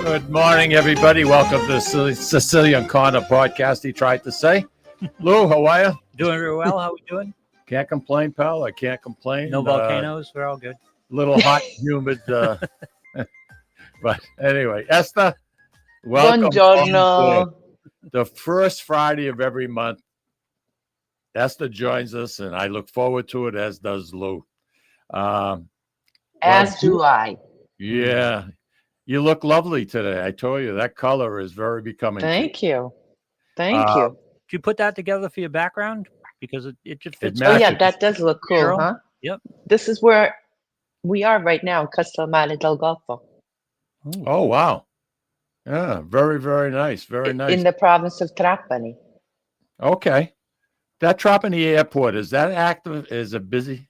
Good morning, everybody. Welcome to the Sicilian Corner podcast, he tried to say. Lou, how are you? Doing real well. How we doing? Can't complain, pal. I can't complain. No volcanoes. We're all good. Little hot, humid. But anyway, Eszter, welcome. Buongiorno. The first Friday of every month, Eszter joins us, and I look forward to it, as does Lou. As do I. Yeah. You look lovely today. I told you that color is very becoming. Thank you. Thank you. Did you put that together for your background? Because it just fits. Oh, yeah, that does look cool, Girl. huh? Yep. This is where we are right now, Castellmare del Golfo. Oh, wow. Yeah, very, very nice. Very nice. In the province of Trapani. Okay. That Trapani airport, is that active? Is it busy?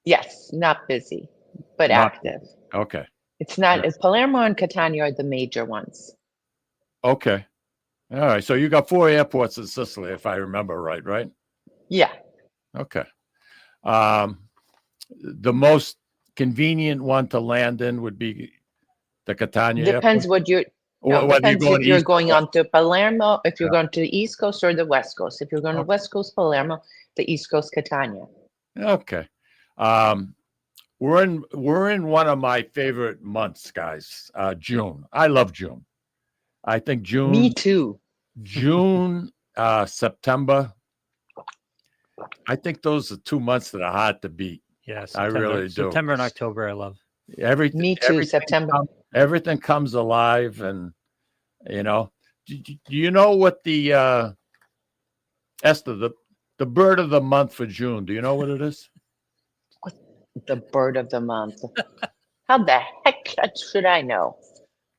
Yes, not busy, but Not- active. Okay. It's not, Palermo and Catania are the major ones. Okay. All right. So you got 4 airports in Sicily, if I remember right? Yeah. Okay. The most convenient one to land in would be the Catania Depends airport. what you're, Or no, whether depends going if you're east or going west. on to Palermo, if you're Yeah. going to the East Coast or the West Coast. If you're going to Okay. West Coast Palermo, the East Coast Catania. Okay. We're in one of my favorite months, guys. June. I love June. I think Me too. June, September. I think those are 2 months that are hard to beat. Yeah, I really do. September and October, I love. Everything. Me too, September. Everything comes alive, and do you know what the Eszter, the bird of the month for June? Do you know what it is? The bird of the month. How the heck should I know?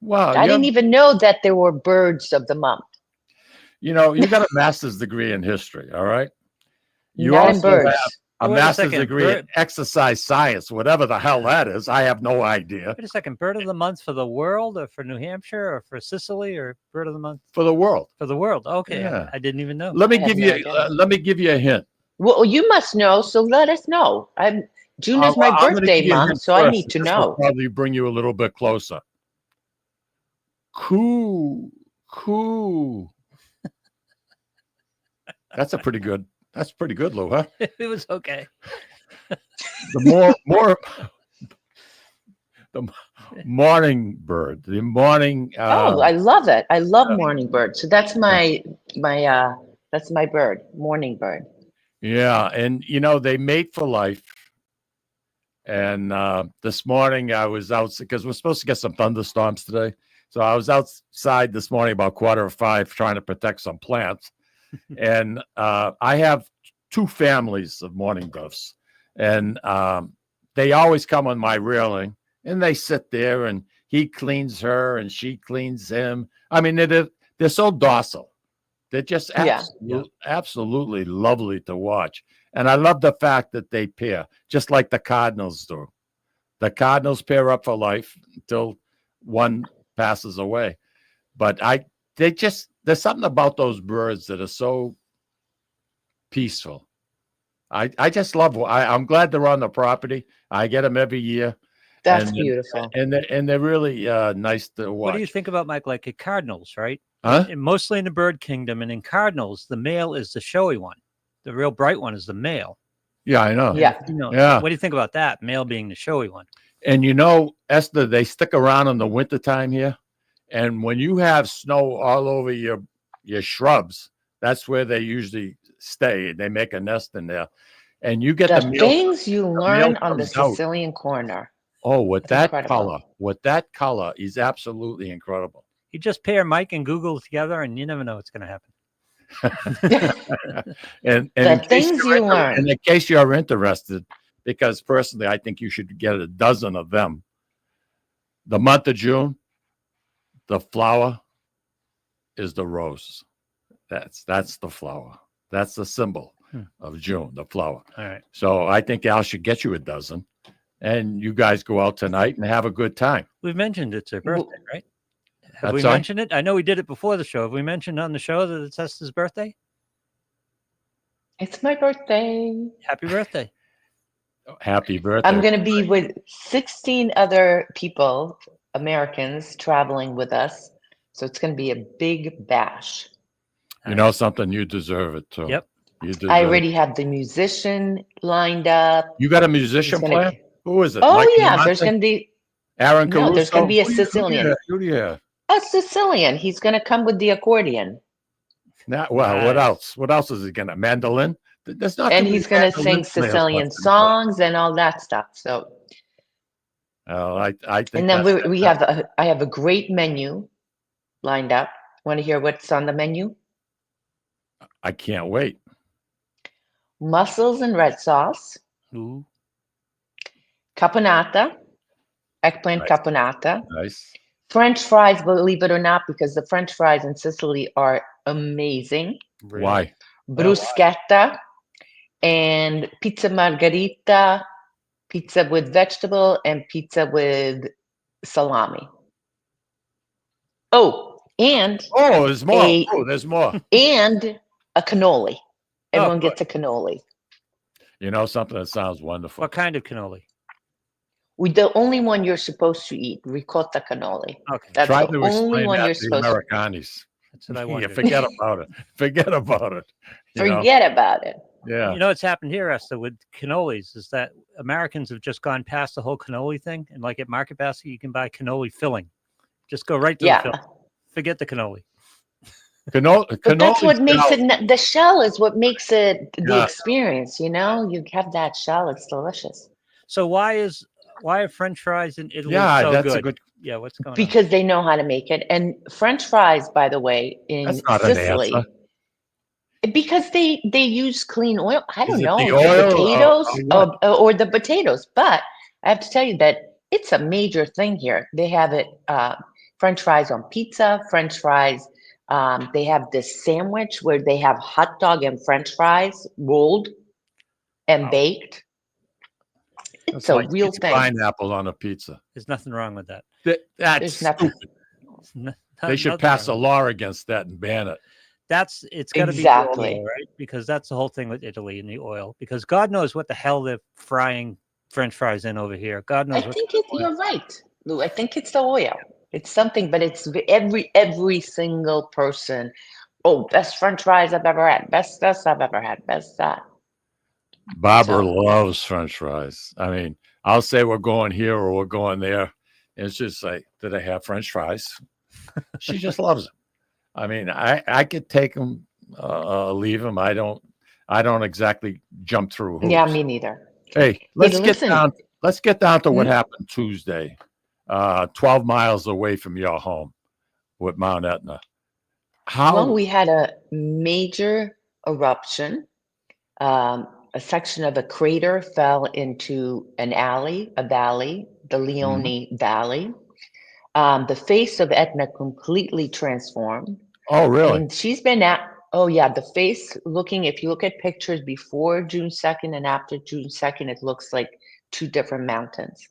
Wow, I didn't even know that there were birds of the month. you got a master's degree in history, all right? You Not in also birds. have a Wait a master's second, degree in bird- exercise science, whatever the hell that is. I have no idea. Wait a second. Bird of the month for the world, or for New Hampshire, or for Sicily, or bird of the month For the world. for the world? Okay, Yeah. I didn't even know. Let me I have give no you idea. let me give you a hint. Well, you must know, so let us know. June is my Well, I'm gonna birthday give you a month, hint so I first, need to and this will know. probably bring you a little bit closer. Coo. That's pretty good, Lou, huh? It was okay. The the morning bird, the morning. Oh, I love it. I love morning bird. So that's that's my bird, morning bird. Yeah, and they mate for life. And this morning I was out because we're supposed to get some thunderstorms today. So I was outside this morning about 4:45 trying to protect some plants. And I have 2 families of mourning doves. And they always come on my railing, and they sit there, and he cleans her and she cleans him. I mean, they're so docile. They're just Yeah. absolutely lovely to watch. And I love the fact that they pair, just like the Cardinals do. The Cardinals pair up for life until one passes away. But there's something about those birds that are so peaceful. I just love. I'm glad they're on the property. I get them every year. That's And- beautiful. And they're really nice to watch. What do you think about like a cardinals, right? Huh? And mostly in the bird kingdom, and in cardinals, the male is the showy one. The real bright one is the male. Yeah, I know. Yeah. Yeah. What do you think about that? Male being the showy one. And Eszter, they stick around in the wintertime here. And when you have snow all over your shrubs, that's where they usually stay. They make a nest in there. And you get The the meal. things you learn on the comes out. Sicilian corner. Oh, with That's that color is absolutely incredible. You just pair Mike and Google together, and you never know what's going to happen. And The in case things you're you learn. And in case you're interested, because personally, I think you should get a dozen of them. The month of June, the flower is the rose. That's the flower. That's the symbol of June, the flower. All right. So I think Al should get you a dozen, and you guys go out tonight and have a good time. We've mentioned it's her birthday, right? Have I'm we sorry? mentioned it? I know we did it before the show. Have we mentioned on the show that it's Eszter's birthday? It's my birthday. Happy birthday. Happy birthday. I'm going to be with 16 other people Americans traveling with us. So it's going to be a big bash. You know something? You deserve it too. Yep. You deserve I it. already have the musician lined up. You got a He's musician gonna- playing? Who is it? Oh Mike yeah, there's Diamante? going to be Aaron Caruso? no, there's going to be a Who do you- Sicilian. Who do you have? A Sicilian. He's going to come with the accordion. Well, what Nice. else? What else is he gonna? Mandolin? There's not And gonna be he's going to mandolin sing players Sicilian left in the songs and all that stuff. So, Oh, I think and then that's we have I have a great menu lined up. Want to hear what's on the menu? I can't wait. Mussels and red sauce, Ooh. caponata, eggplant Nice. caponata, Nice. French fries, believe it or not, because the French fries in Sicily are amazing. Really? Why? Bruschetta and pizza margherita, pizza with vegetable, and pizza with salami. Oh, and Oh, there's more. A- Oh, there's more. and a cannoli. Everyone good. gets a cannoli. You know something that sounds wonderful. What kind of cannoli? The only one you're supposed to eat, ricotta cannoli. Okay. That's Try the to only explain one that you're to the supposed to. Americanis. That's what I Yeah, wanted. forget about it. Forget about it. You know? Forget about it. Yeah. You know what's happened here, Esther, with cannolis is that Americans have just gone past the whole cannoli thing. And like at Market Basket, you can buy cannoli filling. Just go right to the Yeah. filling. Forget the cannoli. But that's what Cannolis makes now- it, the shell is what makes it the Yeah. experience, you know? You have that shell, it's delicious. So why are French fries in Italy Yeah, so that's good? a good. Yeah, what's going on? Because they know how to make it. And French fries, by the way, in That's not an Sicily, answer. because they use clean oil. I Is don't it know, the the oil or potatoes what? or the potatoes. But I have to tell you that it's a major thing here. They have it French fries on pizza, French fries. They have this sandwich where they have hot dog and French fries rolled and Wow. baked. It's It's a like real eating thing. pineapple on a pizza. There's nothing wrong with that. That's There's nothing. stupid. There's no- They should nothing pass a wrong. law against that and ban it. It's got to Exactly. be the oil, right? Because that's the whole thing with Italy and the oil. Because God knows what the hell they're frying French fries in over here. God I knows what. think you're right, Lou. I think it's the oil. It's something, but it's every single person. Oh, best French fries I've ever had. Best this I've ever had. Best that. Barbara So- loves French fries. I mean, I'll say we're going here or we're going there. And it's just like, do they have French fries? She just loves them. I mean, I could take them, leave them. I don't exactly jump through hoops. Yeah, me neither. Hey, let's get listen. down. Let's get down to what Hmm? happened Tuesday, 12 miles away from your home with Mount Etna. How? Well, we had a major eruption. A section of a crater fell into an alley, a valley, the Leone Valley. The face of Etna completely transformed. Oh, really? And she's been at, oh yeah, the face looking, if you look at pictures before June 2nd and after June 2nd, it looks like two different mountains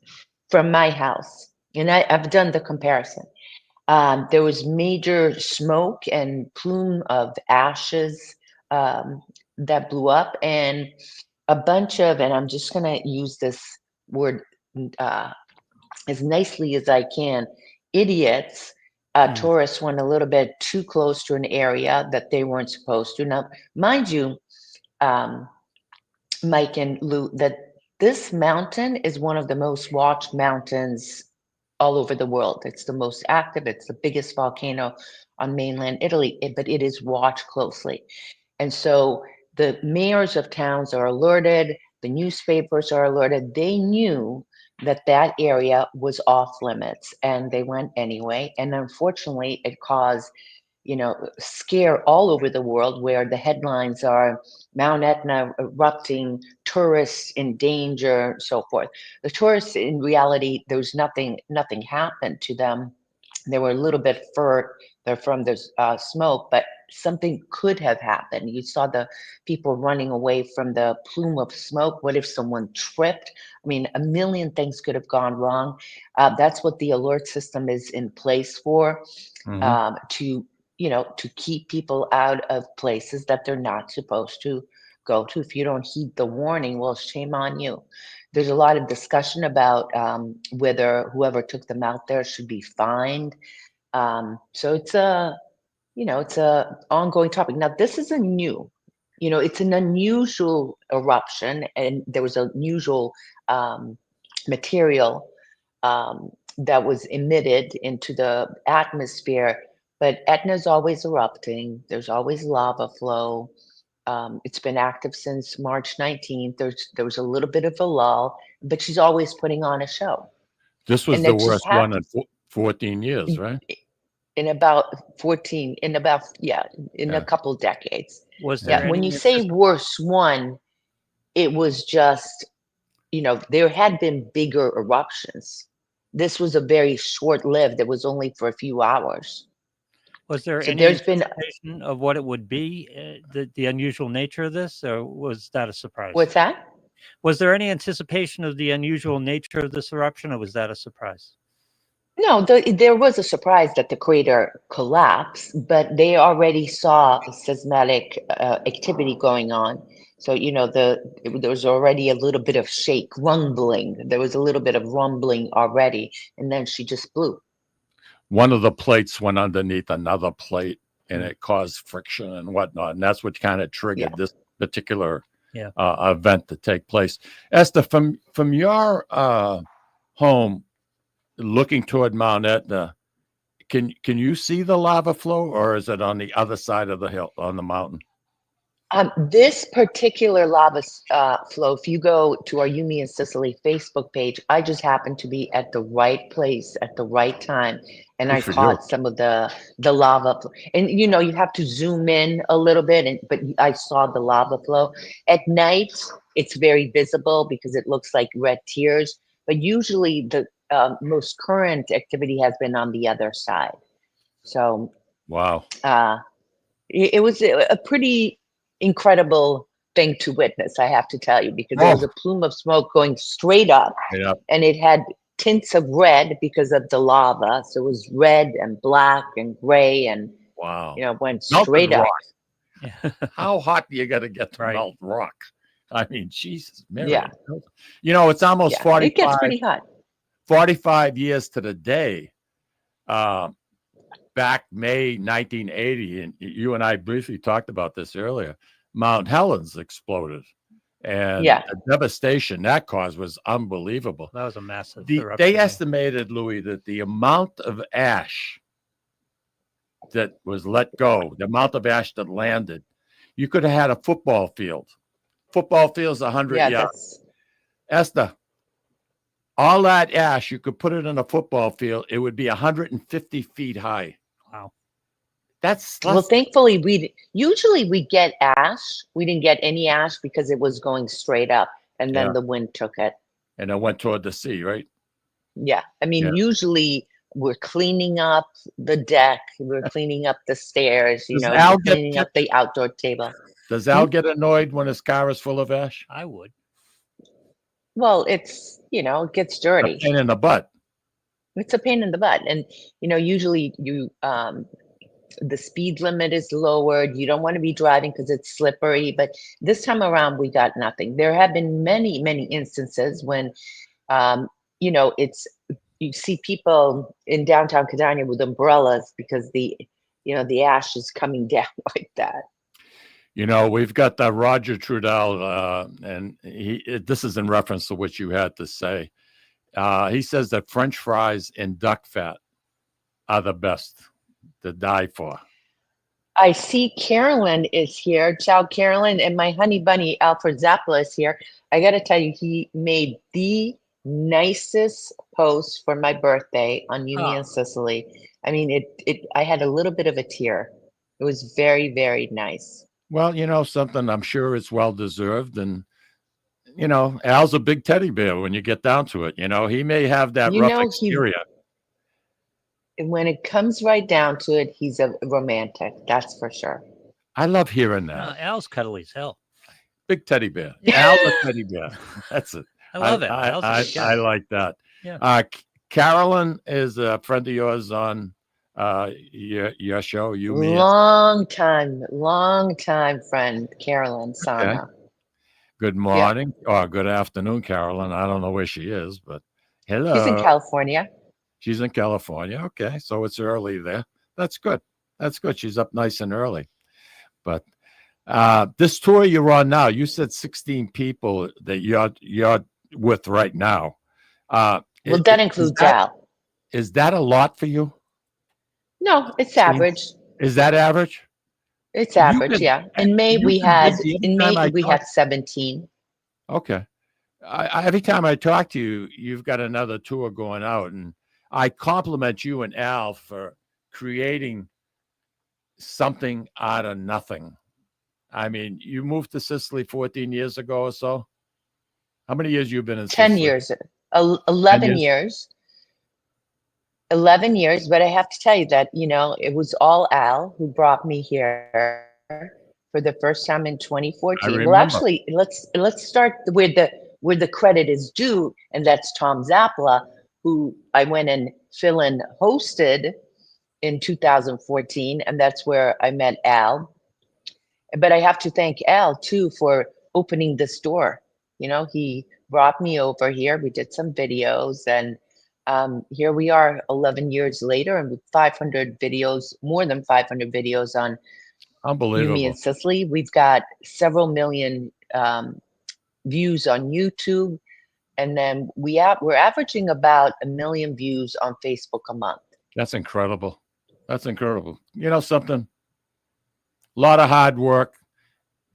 from my house. And I've done the comparison. There was major smoke and plume of ashes that blew up, and a bunch of, and I'm just going to use this word as nicely as I can, idiots. Tourists went a little bit too close to an area that they weren't supposed to. Now, mind you, Mike and Lou, that this mountain is one of the most watched mountains all over the world. It's the most active. It's the biggest volcano on mainland Italy, but it is watched closely. And so the mayors of towns are alerted, the newspapers are alerted. They knew that that area was off limits and they went anyway. And unfortunately, it caused, scare all over the world, where the headlines are Mount Etna erupting, tourists in danger, so forth. The tourists, in reality, there's nothing happened to them. They were a little bit further from the smoke, but something could have happened. You saw the people running away from the plume of smoke. What if someone tripped? I mean, a million things could have gone wrong. That's what the alert system is in place for, to keep people out of places that they're not supposed to go to. If you don't heed the warning, well, shame on you. There's a lot of discussion about whether whoever took them out there should be fined. So it's it's a ongoing topic. Now, this isn't new. It's an unusual eruption, and there was unusual material that was emitted into the atmosphere. But Etna's always erupting. There's always lava flow. It's been active since March 19th. There was a little bit of a lull, but she's always putting on a show. This was And the it just worst one in happens 14 years, right? in about 14, in a Yeah. couple decades. Was Yeah. there When any you say worst one, it was just, there had been bigger eruptions. This was a very short-lived. It was only for a few hours. Was there So any there's been anticipation of what it would be, the unusual nature of this, or was that a surprise? what's that? Was there any anticipation of the unusual nature of this eruption, or was that a surprise? No, there was a surprise that the crater collapsed, but they already saw seismic activity going on. So, there was already a little bit of shake, rumbling. There was a little bit of rumbling already, and then she just blew. One of the plates went underneath another plate, and Mm. it caused friction and whatnot. And that's what kind of triggered Yeah. this particular Yeah. event to take place. Esther, from your home, looking toward Mount Etna, can you see the lava flow, or is it on the other side of the hill, on the mountain? This particular lava flow, if you go to our Yumi in Sicily Facebook page, I just happened to be at the right place at the right time, and I Good for caught you. some of the lava. And you have to zoom in a little bit, but I saw the lava flow. At night, it's very visible because it looks like red tears. But usually, the most current activity has been on the other side. So Wow. it was a pretty incredible thing to witness, I have to tell you, because there was a plume of smoke going straight up, Yeah. and it had tints of red because of the lava. So it was red and black and gray, and Wow. went Melted straight up. rock. Yeah. How hot do you got to get to Right. melt rock? I mean, Jesus, Mary. Yeah. It's almost Yeah, it gets pretty hot. 45 years to the day. Back May 1980, and you and I briefly talked about this earlier, Mount Helens exploded. And Yeah. the devastation that caused was unbelievable. That was a massive They eruption. estimated, Louis, that the amount of ash that was let go, the amount of ash that landed, you could have had a football field. Football field's 100 Yeah, yards. Esther, all that ash, you could put it in a football field, it would be 150 feet high. Wow. Well, thankfully, usually we get ash. We didn't get any ash because it was going straight up, and then the wind took it. And it went toward the sea, right? Yeah. I mean, usually we're cleaning up the deck, we're cleaning up the stairs, Al we're cleaning up the outdoor table. Does Al get annoyed when his car is full of ash? I would. Well, it's, it gets dirty. A pain in the butt. It's a pain in the butt. And, usually the speed limit is lowered. You don't want to be driving because it's slippery. But this time around, we got nothing. There have been many, many instances when, you see people in downtown Catania with umbrellas because the ash is coming down like that. We've got the Roger Trudell, and this is in reference to what you had to say. He says that French fries and duck fat are the best to die for. I see Carolyn is here. Ciao, Carolyn. And my honey bunny, Alfred Zappala, is here. I got to tell you, he made the nicest post for my birthday on Yumi in Sicily. I mean, I had a little bit of a tear. It was very, very nice. Well, something I'm sure it's well-deserved. And, Al's a big teddy bear when you get down to it. He may have that rough exterior. And when it comes right down to it, he's a romantic. That's for sure. I love hearing that. Al's cuddly as hell. Big teddy bear. Al's a teddy bear. That's it. I love it. I like that. Yeah. Carolyn is a friend of yours on your show. Long time friend, Carolyn Sana. Good morning or good afternoon, Carolyn. I don't know where she is, but hello. She's in California. She's in California. Okay, so it's early there. That's good. That's good. She's up nice and early. But this tour you're on now, you said 16 people that you're with right now. Well, that includes Al. Is that a lot for you? No, it's average. Is that average? It's average, yeah. In May we had 17. Okay. Every time I talk to you, you've got another tour going out, and I compliment you and Al for creating something out of nothing. I mean, you moved to Sicily 14 years ago or so. How many years you been in 10 Sicily? years, 11 years. 11 years, but I have to tell you that, it was all Al who brought me here for the first time in 2014. Well, actually, let's start where the credit is due, and that's Tom Zappala, who I went and fill-in hosted in 2014, and that's where I met Al. But I have to thank Al too for opening this door. He brought me over here. We did some videos, and here we are 11 years later, and with 500 videos, more than 500 videos on Unbelievable. Me in Sicily. We've got several million views on YouTube, and then we're averaging about 1 million views on Facebook a month. That's incredible. That's incredible. You know something? A lot of hard work,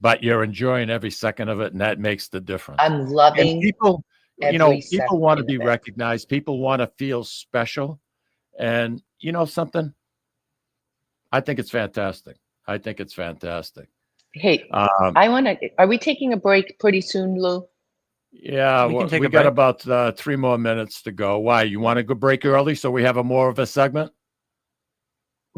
but you're enjoying every second of it, and that makes the difference. I'm loving people. People want to be it. recognized. People want to feel special, and you know something? I think it's fantastic. Hey, are we taking a break pretty soon, Lou? Yeah, we got about 3 more minutes to go. Why? You want to go break early so we have more of a segment?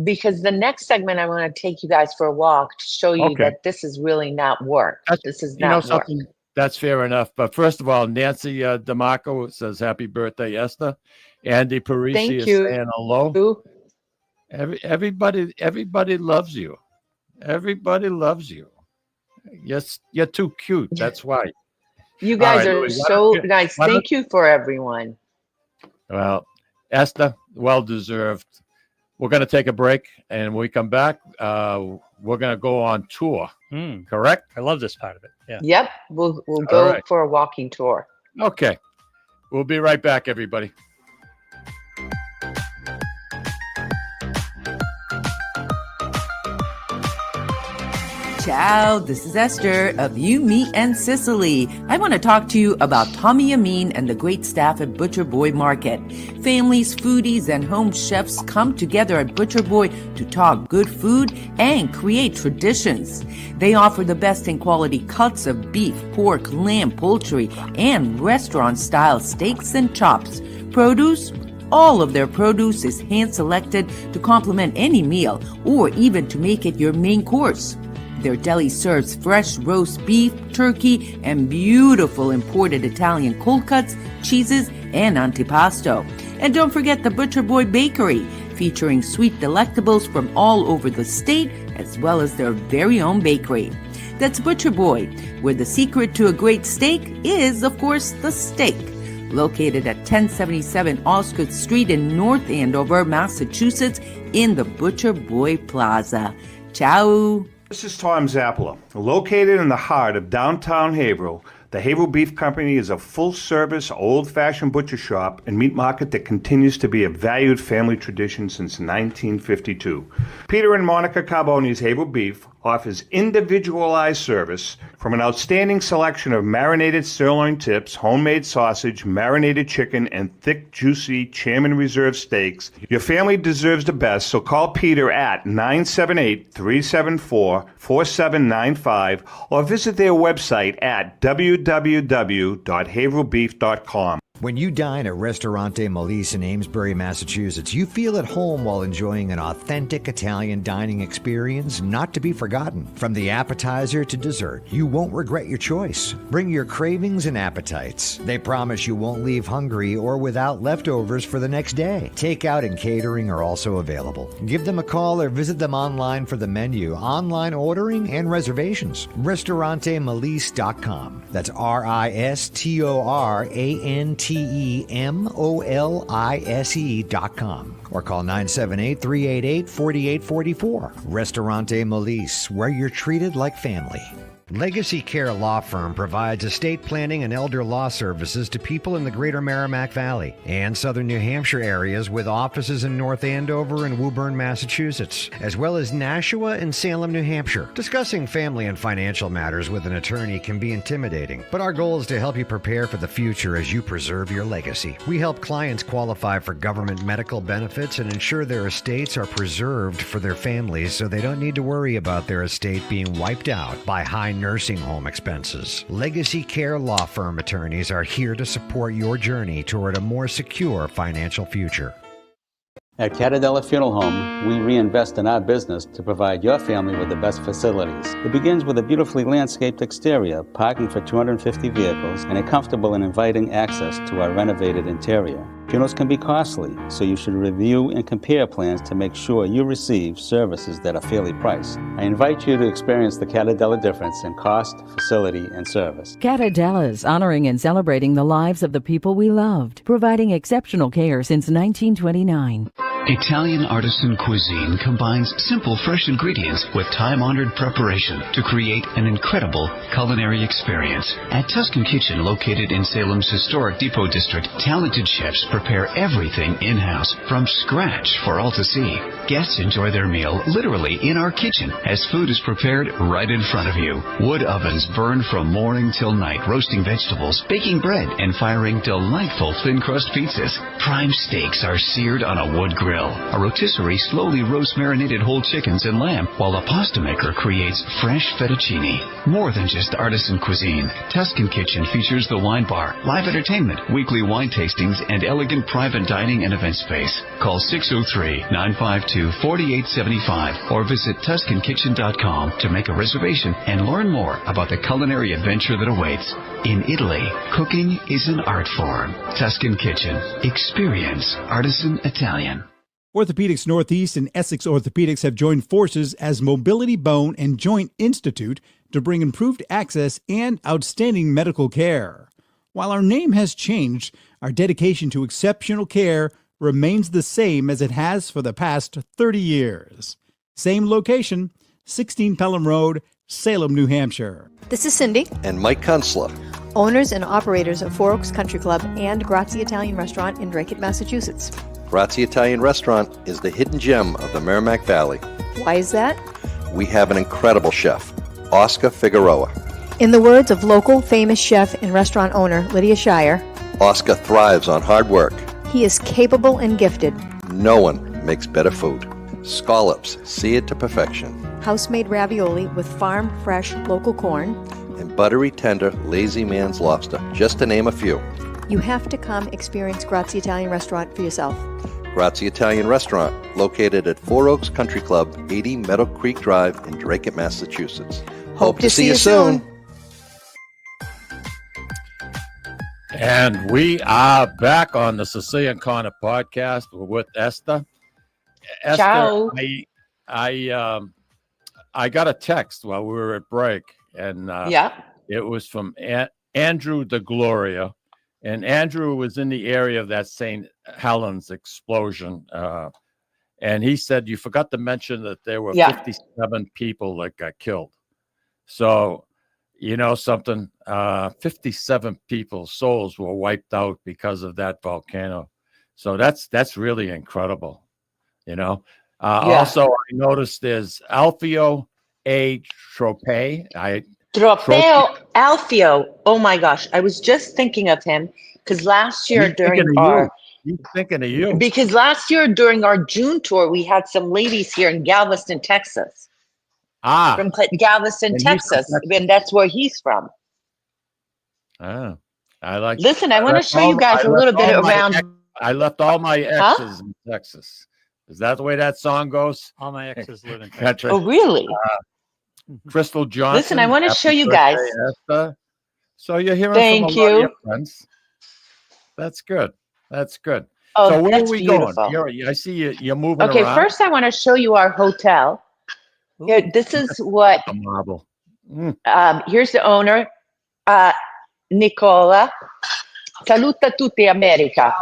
Because the next segment, I want to take you guys for a walk to show you that this is really not work. This is not work. That's fair enough. But first of all, Nancy DeMarco says happy birthday, Eszter. Andy Parisi is saying hello. Everybody loves you. Everybody loves you. Yes, you're too cute. That's why. You guys are so nice. Thank you for everyone. Well, Eszter, well deserved. We're going to take a break, and when we come back, we're going to go on tour. Correct? I love this part of it. Yeah. Yep. We'll go for a walking tour. Okay. We'll be right back, everybody. Ciao, this is Eszter of You, Me, and Sicily. I want to talk to you about Tommy Amin and the great staff at Butcher Boy Market. Families, foodies, and home chefs come together at Butcher Boy to talk good food and create traditions. They offer the best in quality cuts of beef, pork, lamb, poultry, and restaurant-style steaks and chops. Produce? All of their produce is hand-selected to complement any meal or even to make it your main course. Their deli serves fresh roast beef, turkey, and beautiful imported Italian cold cuts, cheeses, and antipasto. And don't forget the Butcher Boy Bakery, featuring sweet delectables from all over the state, as well as their very own bakery. That's Butcher Boy, where the secret to a great steak is, of course, the steak. Located at 1077 Osgood Street in North Andover, Massachusetts, in the Butcher Boy Plaza. Ciao! This is Tom Zappala. Located in the heart of downtown Haverhill, the Haverhill Beef Company is a full-service, old-fashioned butcher shop and meat market that continues to be a valued family tradition since 1952. Peter and Monica Carboni's Haverhill Beef offers individualized service from an outstanding selection of marinated sirloin tips, homemade sausage, marinated chicken, and thick, juicy Chairman Reserve steaks. Your family deserves the best, so call Peter at 978-374-4795 or visit their website at www.haverhillbeef.com. When you dine at Ristorante Melisse in Amesbury, Massachusetts, you feel at home while enjoying an authentic Italian dining experience not to be forgotten. From the appetizer to dessert, you won't regret your choice. Bring your cravings and appetites. They promise you won't leave hungry or without leftovers for the next day. Takeout and catering are also available. Give them a call or visit them online for the menu, online ordering, and reservations. RistoranteMelisse.com. That's RistoranteMolise.com or call 978-388-4844. Ristorante Melisse, where you're treated like family. Legacy Care Law Firm provides estate planning and elder law services to people in the greater Merrimack Valley and southern New Hampshire areas, with offices in North Andover and Woburn, Massachusetts, as well as Nashua and Salem, New Hampshire. Discussing family and financial matters with an attorney can be intimidating, but our goal is to help you prepare for the future as you preserve your legacy. We help clients qualify for government medical benefits and ensure their estates are preserved for their families so they don't need to worry about their estate being wiped out by high nursing home expenses. Legacy Care Law Firm attorneys are here to support your journey toward a more secure financial future. At Catadella Funeral Home, we reinvest in our business to provide your family with the best facilities. It begins with a beautifully landscaped exterior, parking for 250 vehicles, and a comfortable and inviting access to our renovated interior. Funerals can be costly, so you should review and compare plans to make sure you receive services that are fairly priced. I invite you to experience the Catadella difference in cost, facility, and service. Catadella's honoring and celebrating the lives of the people we loved, providing exceptional care since 1929. Italian artisan cuisine combines simple, fresh ingredients with time-honored preparation to create an incredible culinary experience. At Tuscan Kitchen, located in Salem's historic Depot District, talented chefs prepare everything in-house from scratch for all to see. Guests enjoy their meal literally in our kitchen as food is prepared right in front of you. Wood ovens burn from morning till night, roasting vegetables, baking bread, and firing delightful thin-crust pizzas. Prime steaks are seared on a wood grill. A rotisserie slowly roasts marinated whole chickens and lamb, while a pasta maker creates fresh fettuccine. More than just artisan cuisine, Tuscan Kitchen features the wine bar, live entertainment, weekly wine tastings, and elegant private dining and event space. Call 603-952-4875 or visit TuscanKitchen.com to make a reservation and learn more about the culinary adventure that awaits. In Italy, cooking is an art form. Tuscan Kitchen. Experience artisan Italian. Orthopedics Northeast and Essex Orthopedics have joined forces as Mobility Bone and Joint Institute to bring improved access and outstanding medical care. While our name has changed, our dedication to exceptional care remains the same as it has for the past 30 years. Same location, 16 Pelham Road, Salem, New Hampshire. This is Cindy and Mike Kunstler, owners and operators of Four Oaks Country Club and Grazie Italian Restaurant in Drake, Massachusetts. Grazie Italian Restaurant is the hidden gem of the Merrimack Valley. Why is that? We have an incredible chef, Oscar Figueroa. In the words of local famous chef and restaurant owner Lydia Shire, Oscar thrives on hard work. He is capable and gifted. No one makes better food. Scallops, seared to perfection. House-made ravioli with farm-fresh local corn. And buttery, tender, lazy man's lobster, just to name a few. You have to come experience Grazie Italian Restaurant for yourself. Grazie Italian Restaurant, located at Four Oaks Country Club, 80 Meadow Creek Drive in Drake, Massachusetts. Hope to see you soon. And we are back on the Sicilian Corner podcast with Eszter. Eszter, Ciao. I got a text while we were at break, and it was from Andrew de Gloria. And Andrew was in the area of that St. Helens explosion. And he said, you forgot to mention that there were 57 people that got killed. So, you know something, 57 people's souls were wiped out because of that volcano. So that's really incredible, you know. Also, I noticed there's Alfio A. Tropea. Tropeo Alfio. Oh my gosh. I was just thinking of him because last year He's thinking of you. Because last year during our June tour, we had some ladies here in Galveston, Texas. From Galveston, Texas. And that's where he's from. I like. Listen, I want to show you guys a little bit around. I left all my Huh? exes in Texas. Is that the way that song goes? All my exes live in Texas. That's right. Oh, really? Crystal Johnson. Listen, I want to happy show you birthday, guys. Esther. So you're hearing Thank from a lot of you. your friends. That's good. That's good. Oh, so where that's are we beautiful. going? I see you're moving Okay, around. first I want to show you our hotel. Here, this is what. A marble. Here's the owner, Nicola. Saluta tutti, America.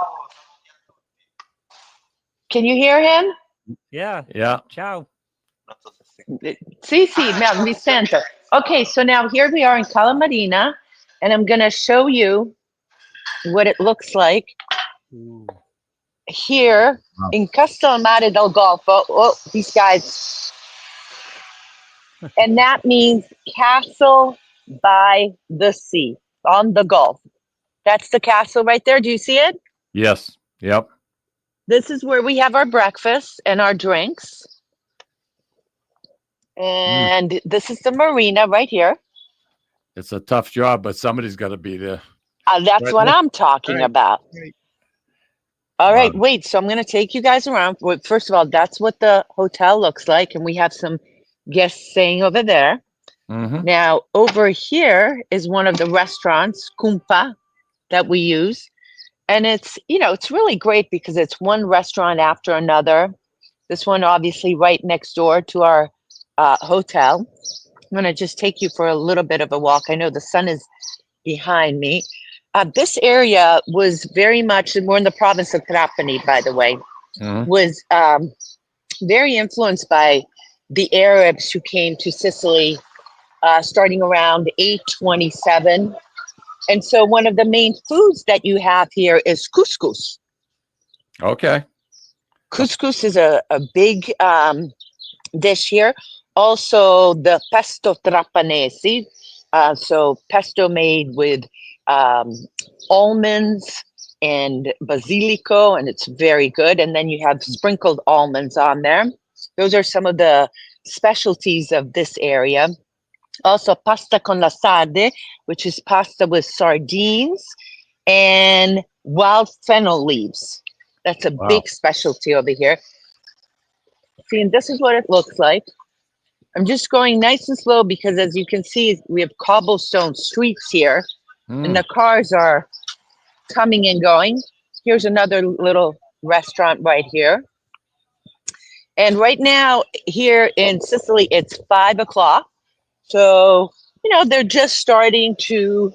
Can you hear him? Yeah. Yeah. Ciao. Sì, mi sento. Okay, so now here we are in Cala Marina, and I'm going to show you what it looks like here in Castelmare del Golfo. Oh, these guys. And that means castle by the sea, on the Gulf. That's the castle right there. Do you see it? Yes. Yep. This is where we have our breakfast and our drinks. And this is the marina right here. It's a tough job, but somebody's got to be there. That's what I'm talking about. All right, Wow. wait. So I'm going to take you guys around. Well, first of all, that's what the hotel looks like. And we have some guests staying over there. Now, over here is one of the restaurants, Cumpa, that we use. And it's, it's really great because it's one restaurant after another. This one, obviously, right next door to our hotel. I'm going to just take you for a little bit of a walk. I know the sun is behind me. This area was very much, we're in the province of Trapani, by the way, was very influenced by the Arabs who came to Sicily starting around 827. And so one of the main foods that you have here is couscous. Okay. Couscous is a big dish here. Also, the pesto trapanese. So pesto made with almonds and basilico, and it's very good. And then you have sprinkled almonds on there. Those are some of the specialties of this area. Also, pasta con la sarde, which is pasta with sardines and wild fennel leaves. That's a big specialty over here. See, and this is what it looks like. I'm just going nice and slow because, as you can see, we have cobblestone streets here, and the cars are coming and going. Here's another little restaurant right here. And right now, here in Sicily, it's 5 o'clock. So, they're just starting to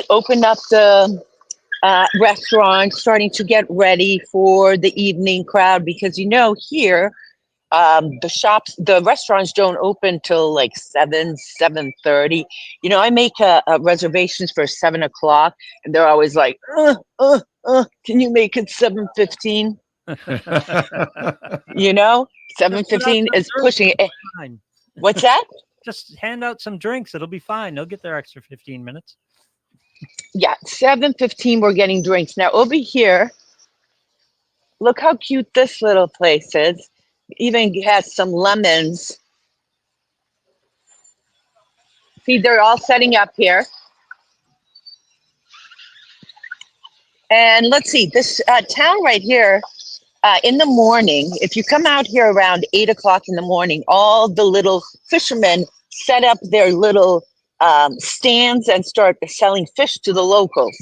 open up the restaurants, starting to get ready for the evening crowd because, here, the restaurants don't open till like 7:30. I make reservations for 7 o'clock, and they're always like, can you make it 7:15? 7:15 is pushing it. What's that? Just hand out some drinks. It'll be fine. They'll get their extra 15 minutes. Yeah, 7:15, we're getting drinks. Now, over here, look how cute this little place is. Even has some lemons. See, they're all setting up here. And let's see, this town right here, in the morning, if you come out here around 8 o'clock in the morning, all the little fishermen set up their little stands and start selling fish to the locals.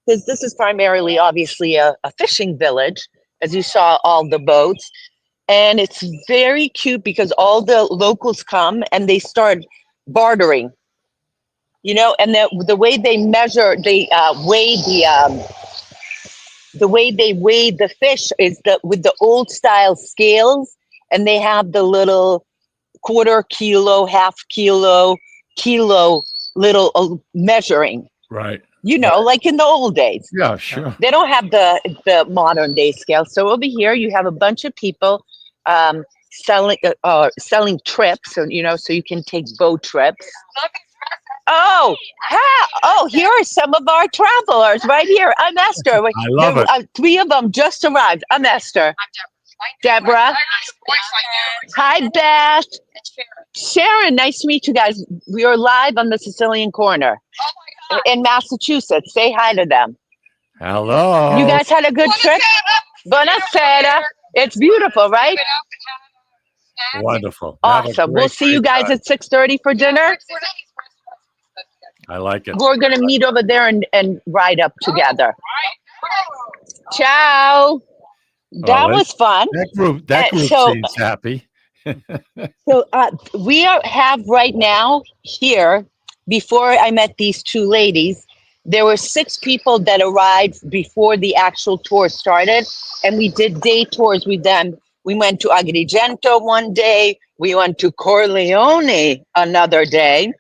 Because this is primarily, obviously, a fishing village, as you saw all the boats. And it's very cute because all the locals come and they start bartering, and the way they measure, they weigh the way they weigh the fish is with the old style scales, and they have the little quarter kilo, half kilo, little measuring. Right. Like in the old days. Yeah, sure. They don't have the modern day scale. So over here you have a bunch of people selling trips, so you can take boat trips. Oh, here are some of our travelers right here. I'm Eszter. I love it. 3 of them just arrived. I'm Eszter. Deborah. Hi, Beth. Sharon, nice to meet you guys. We are live on the Sicilian Corner. in Massachusetts. Say hi to them. Hello. You guys had a good trip? Buonasera. It's beautiful, right? Wonderful. Have a Awesome. We'll great, see you great guys time. at 6:30 for dinner. I like it. We're going to meet over there and ride up together. Ciao. That was fun. That group So- seems happy. So have right now here, before I met these two ladies, there were 6 people that arrived before the actual tour started, and we did day tours with them. We went to Agrigento one day, we went to Corleone another day.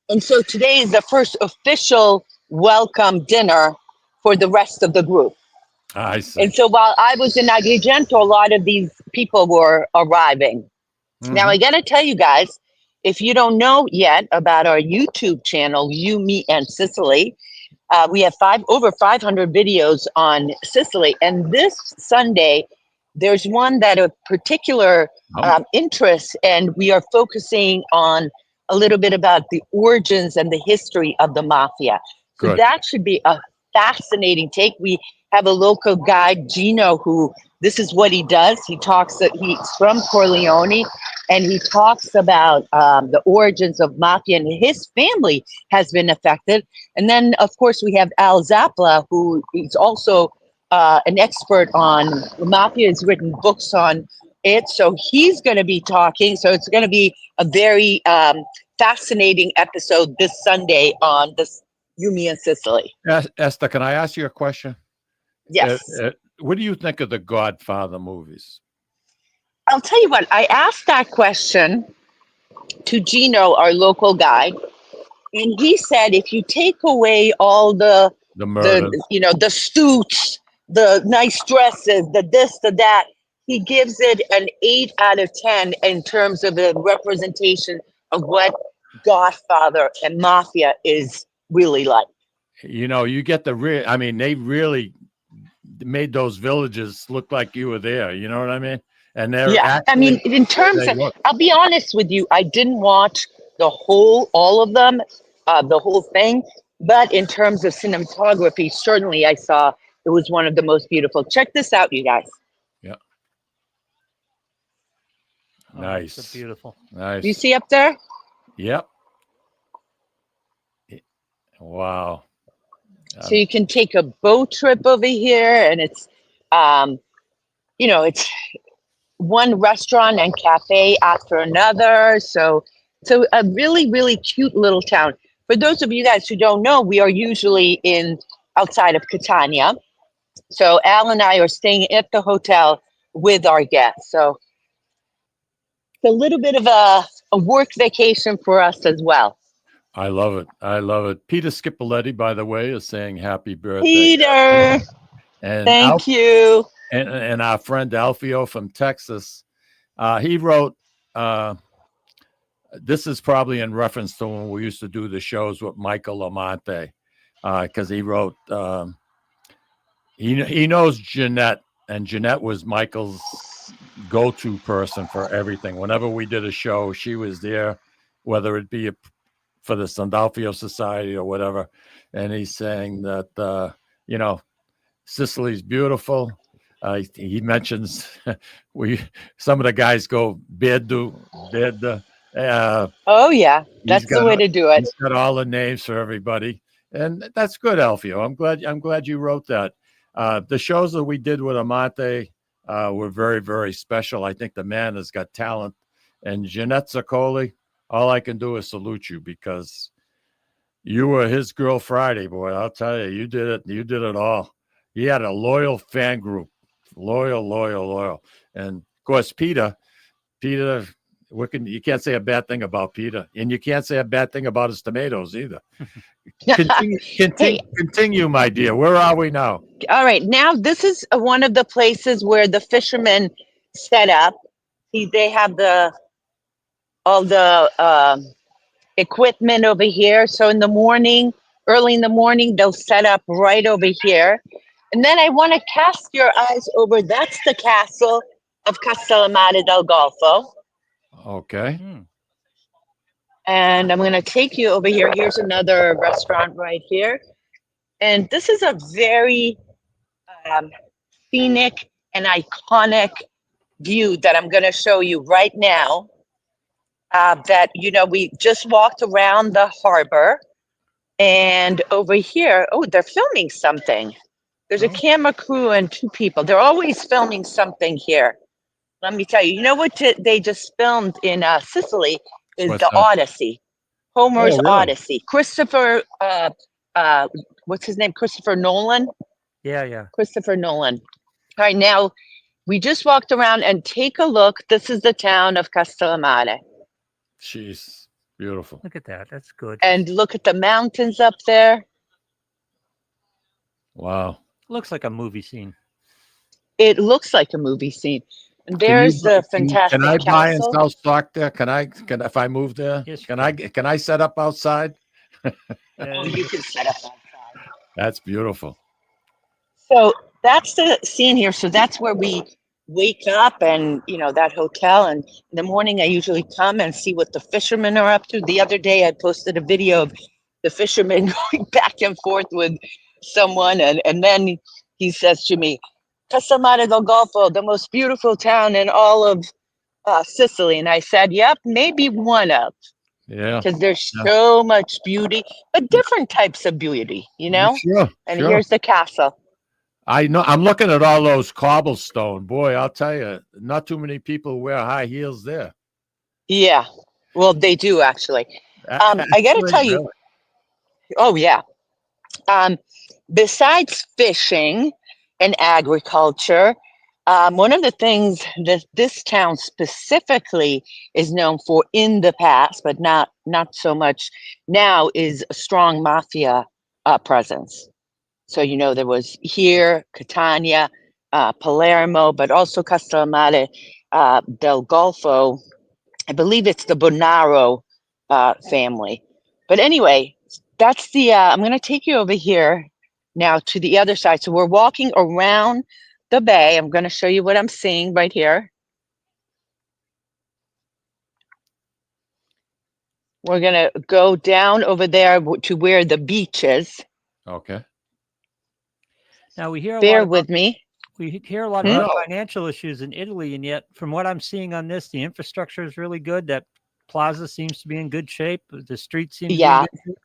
And so today is the first official welcome dinner for the rest of the group. I see. And so while I was in Agrigento, a lot of these people were arriving. Now, I got to tell you guys, if you don't know yet about our YouTube channel, You, Me, and Sicily, we have over 500 videos on Sicily. And this Sunday, there's one that of particular interest, and we are focusing on a little bit about the origins and the history of the mafia. So Good. that should be a fascinating take. We have a local guide, Gino, who this is what he does. He talks that he's from Corleone, and he talks about the origins of mafia, and his family has been affected. And then, of course, we have Al Zapla, who is also an expert on mafia. Has written books on it, so he's going to be talking. So it's going to be a very fascinating episode this Sunday on this You, Me, and Sicily. Esther, can I ask you a question? Yes. What do you think of the Godfather movies? I'll tell you what, I asked that question to Gino, our local guide, and he said if you take away all the murders, the stoots, the nice dresses, the this, the that, he gives it an 8 out of 10 in terms of the representation of what Godfather and Mafia is really like. You get the real. I mean, they really made those villages look like you were there. You know what I mean? And they're I mean, in terms of, I'll be honest with you, I didn't watch all of them, the whole thing. But in terms of cinematography, certainly I saw it was one of the most beautiful. Check this out, you guys. Yeah. Oh, Nice. it's beautiful. Nice. You see up there? Yep. Wow. So you can take a boat trip over here, and it's, it's one restaurant and cafe after another. So a really, really cute little town. For those of you guys who don't know, we are usually outside of Catania. So Al and I are staying at the hotel with our guests. So it's a little bit of a work vacation for us as well. I love it. I love it. Peter Scipoletti, by the way, is saying happy birthday. Peter, and thank you. And our friend Alfio from Texas, he wrote, this is probably in reference to when we used to do the shows with Michael Lamonte, because he wrote, he knows Jeanette, and Jeanette was Michael's go-to person for everything. Whenever we did a show, she was there, whether it be for the Sandalfio Society or whatever. And he's saying that, Sicily's beautiful. He mentions some of the guys go bid. Oh yeah, that's the way to do it. He's got all the names for everybody, and that's good, Alfio. I'm glad you wrote that. The shows that we did with Amante were very, very special. I think the man has got talent, and Jeanette Zaccoli, all I can do is salute you, because you were his girl Friday, boy. I'll tell you, you did it. You did it all. He had a loyal fan group, loyal. And of course, Peter, you can't say a bad thing about Peter, and you can't say a bad thing about his tomatoes either. Continue, my dear. Where are we now? All right, now this is one of the places where the fishermen set up. They have all the equipment over here. So in the morning, early in the morning, they'll set up right over here. And then I want to cast your eyes over. That's the castle of Castellamare del Golfo. Okay. And I'm going to take you over here. Here's another restaurant right here. And this is a very scenic and iconic view that I'm going to show you right now. That, you know, we just walked around the harbor. And over here, oh, they're filming something. There's a camera crew and 2 people. They're always filming something here. Let me tell you, you know what they just filmed in Sicily is What's the that? Odyssey, Homer's Oh, really? Odyssey. Christopher, what's his name? Christopher Nolan? Yeah. Christopher Nolan. All right, now we just walked around and take a look. This is the town of Castellamare. Jeez, beautiful. Look at that. That's good. And look at the mountains up there. Wow. Looks like a movie scene. It looks like a movie scene. And Can you there's the can fantastic I buy and castle. sell stock there? Can if I move there? Yes, Can I set up outside? Oh, you can set up outside. That's beautiful. So that's the scene here. So that's where we wake up, and you know, that hotel. And in the morning, I usually come and see what the fishermen are up to. The other day, I posted a video of the fisherman going back and forth with someone, and then he says to me, "Castellamare del Golfo, the most beautiful town in all of Sicily." And I said, "Yep, maybe one of." Yeah. Because there's so much beauty, but different types of beauty, you know? Sure. And Sure. here's the castle. I know. I'm looking at all those cobblestone. Boy, I'll tell you, not too many people wear high heels there. Yeah. Well, they do actually. I got to tell you. Oh, yeah. Besides fishing and agriculture, one of the things that this town specifically is known for in the past, but not so much now, is a strong mafia presence. So, you know, there was here, Catania, Palermo, but also Castellamare del Golfo. I believe it's the Bonaro family. But anyway, that's the, I'm going to take you over here now to the other side. So we're walking around the bay. I'm going to show you what I'm seeing right here. We're going to go down over there to where the beach is. Okay. Now we hear a Bear lot with me. We hear a lot about financial issues in Italy, and yet from what I'm seeing on this, the infrastructure is really good. That plaza seems to be in good shape. The street seems to be in good shape.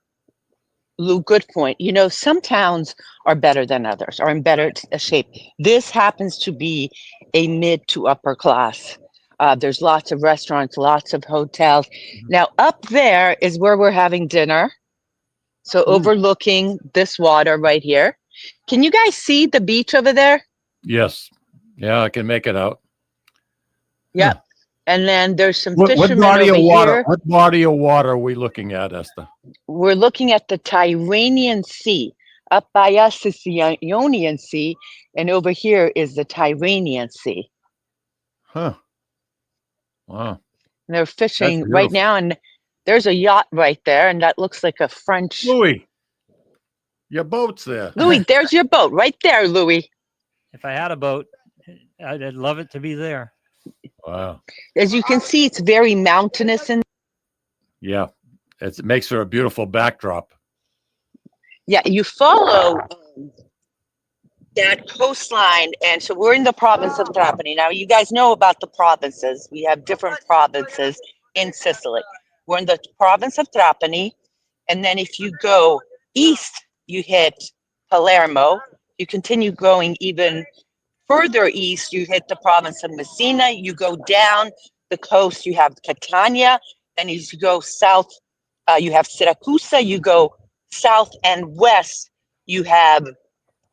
Lou, good point. You know, some towns are better than others, are in better shape. This happens to be a mid to upper class. There's lots of restaurants, lots of hotels. Now, up there is where we're having dinner. So overlooking this water right here. Can you guys see the beach over there? Yes. Yeah, I can make it out. Yep. And then there's some What fishermen body over of water? here. What body of water are we looking at, Esther? We're looking at the Tyrrhenian Sea. Up by us is the Ionian Sea, and over here is the Tyrrhenian Sea. Huh. Wow. And they're fishing That's right beautiful. now, and there's a yacht right there, and that looks like a French. Louis, your boat's there. Louis, there's your boat right there, Louis. If I had a boat, I'd love it to be there. Wow. As you can see, it's very mountainous. Yeah. It makes for a beautiful backdrop. Yeah, you follow that coastline, and so we're in the province of Trapani. Now, you guys know about the provinces. We have different provinces in Sicily. We're in the province of Trapani, and then if you go east, you hit Palermo. You continue going even further east, you hit the province of Messina. You go down the coast, you have Catania. Then as you go south, you have Syracuse. You go south and west, you have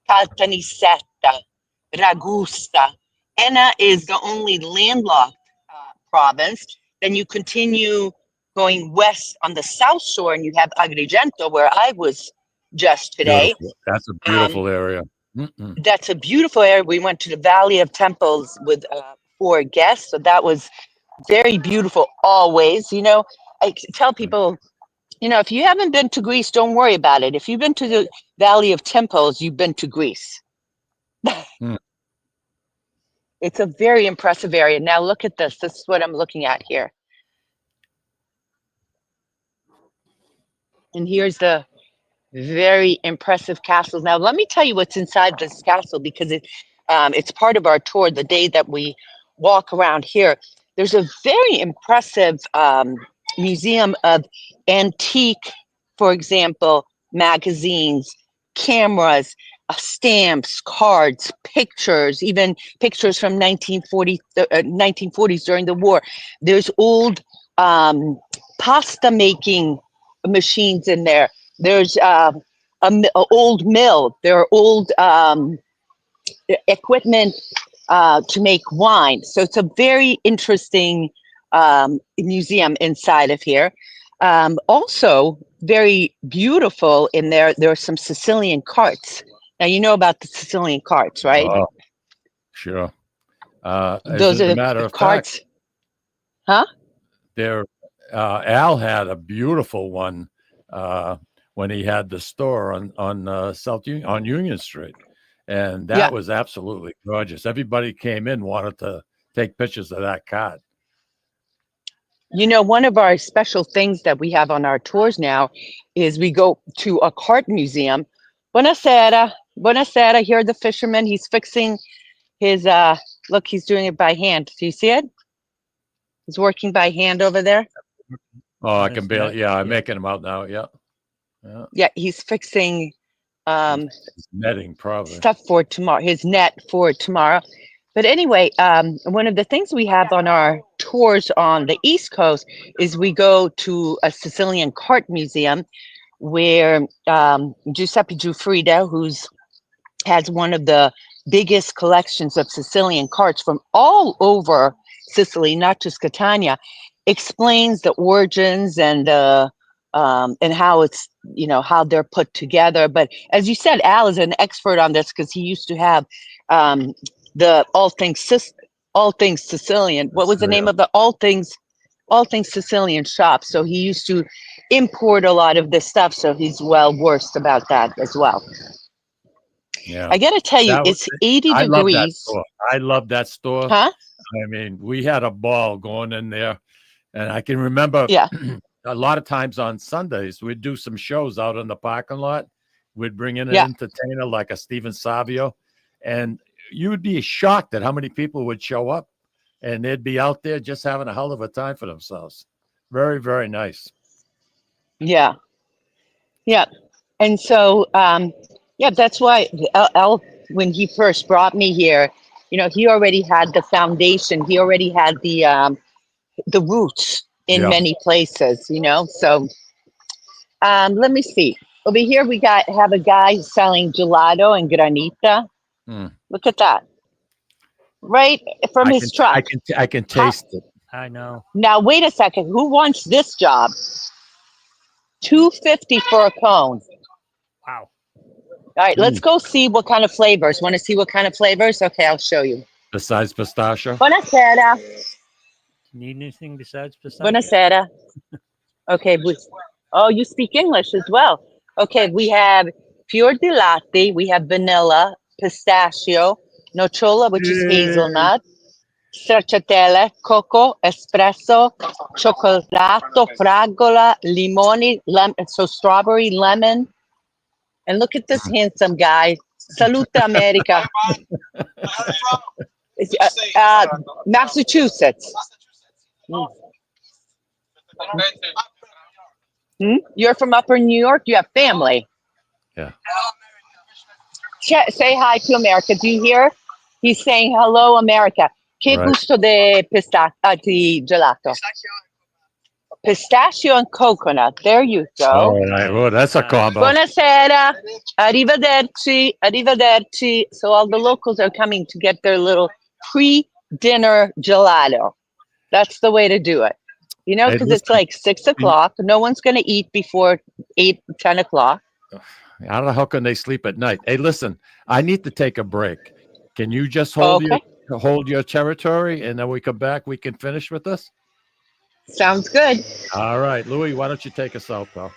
Caltanissetta, Ragusa. Enna is the only landlocked province. Then you continue going west on the south shore, and you have Agrigento, where I was just today. Beautiful. That's a beautiful area. That's a beautiful area. We went to the Valley of Temples with 4 guests, so that was very beautiful always. You know, I tell people, you know, if you haven't been to Greece, don't worry about it. If you've been to the Valley of Temples, you've been to Greece. It's a very impressive area. Now look at this. This is what I'm looking at here. And here's the very impressive castle. Now, let me tell you what's inside this castle, because it's part of our tour. The day that we walk around here, there's a very impressive museum of antique, for example, magazines, cameras, stamps, cards, pictures, even pictures from 1940s during the war. There's old pasta making machines in there. There's an old mill. There are old equipment to make wine. So it's a very interesting museum inside of here. Also, very beautiful in there. There are some Sicilian carts. Now, you know about the Sicilian carts, right? Oh, sure. Those as are a matter the of carts. fact, Huh? there, Al had a beautiful one when he had the store on South Union, on Union Street, and that was absolutely gorgeous. Everybody came in wanted to take pictures of that cart. You know, one of our special things that we have on our tours now is we go to a cart museum. Buonasera, buonasera. Here the fisherman. He's fixing his, look, he's doing it by hand. Do you see it? He's working by hand over there. Oh, I can barely, I'm making them out now. Yeah. Yeah, he's fixing His netting, probably. stuff for tomorrow, his net for tomorrow. But anyway, one of the things we have on our tours on the East Coast is we go to a Sicilian cart museum where Giuseppe Giuffrida, has one of the biggest collections of Sicilian carts from all over Sicily, not just Catania, explains the origins and how it's, you know, how they're put together. But as you said, Al is an expert on this because he used to have the all things Sicilian. What was the name of the all things Sicilian shop? So he used to import a lot of this stuff. So he's well versed about that as well. Yeah, I got to tell you, it's 80 I love that degrees. store. I love that store. Huh? I mean, we had a ball going in there, and I can remember a lot of times on Sundays we'd do some shows out in the parking lot. We'd bring in an entertainer like a Steven Savio, and you would be shocked at how many people would show up, and they'd be out there just having a hell of a time for themselves. Very, very nice. Yeah. And so, that's why Al, when he first brought me here, you know, he already had the foundation. He already had the roots in many places, you know. So let me see. Over here, we have a guy selling gelato and granita. Look at that. Right from his truck. I can taste it. I know. Now, wait a second. Who wants this job? $2.50 for a cone. Wow. All right, let's go see what kind of flavors. Want to see what kind of flavors? Okay, I'll show you. Besides pistachio? Buonasera. Need anything besides pistachio? Buonasera. Okay. Oh, you speak English as well. Okay, we have fior di latte, we have vanilla, pistachio, nocciola, which is hazelnut, stracciatelle, cocoa, espresso, cioccolato, fragola, limoni, so strawberry, lemon. And look at this handsome guy. Salute America. Massachusetts. You're from Upper New York? You have family? Yeah. Say hi to America. Do you hear? He's saying hello, America. Che gusto di gelato? Pistachio and coconut. There you go. All right. Well, that's a combo. Buonasera. Arrivederci. Arrivederci. So all the locals are coming to get their little pre-dinner gelato. That's the way to do it. You know, because it's like 6 o'clock. No one's going to eat before 8, 10 o'clock. I don't know how can they sleep at night. Hey, listen, I need to take a break. Can you just hold your territory, and then we come back, we can finish with this? Sounds good. All right, Louis, why don't you take us out, pal?